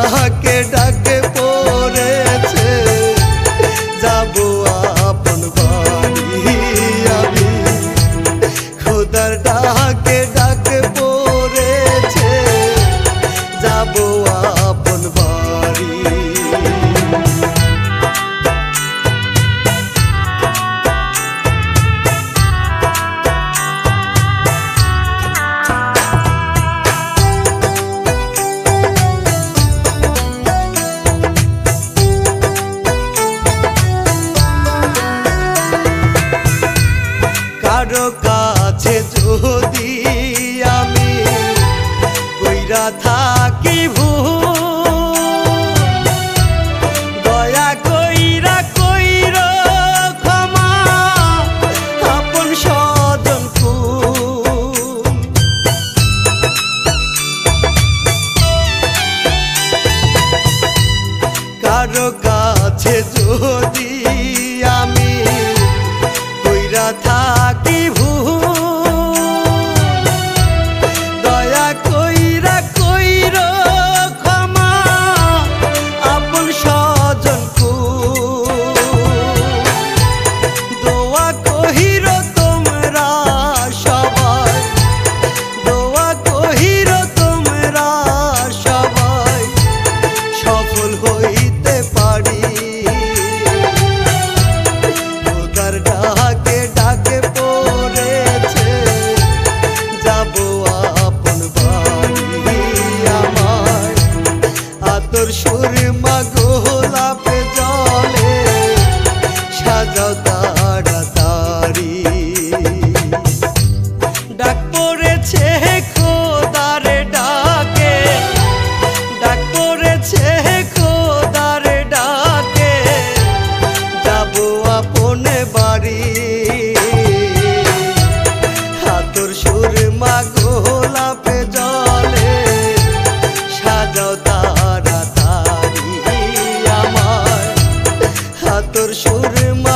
ডাকে ডাকে পড়েছে যাব আপন বাড়ি আমি। খোদার ডাকে ডাকে পড়েছে যাব আপন বাড়ি। কারো কাছে যদি আমি কইরা থাকি ভুল, দয়া কইরা কইরা ক্ষমা আপন স্বজন কুল। কারো কাছে যদি আমি কইরা থাকি ভুল, দয়া কইরা কইরা ক্ষমা আপন স্বজন কুল। দোয়া কহির তোমরা সবাই, দোয়া কহির তোমরা সবাই সফল হইতে পারি। খোদার ডাকে ডাকে পড়েছে যাব আপন বাড়ি আমার। আতর সুরমা গোলাপে জলে সাজাও তাড়াতাড়ি। ডাক পড়েছে খোদার ডাকে, ডাক পড়েছে খোদার ডাকে যাব আপন বাড়ি। আতর সুরমা গোলাপে জলে সাজাও তাড়াতাড়ি আমার। আতর সুরমা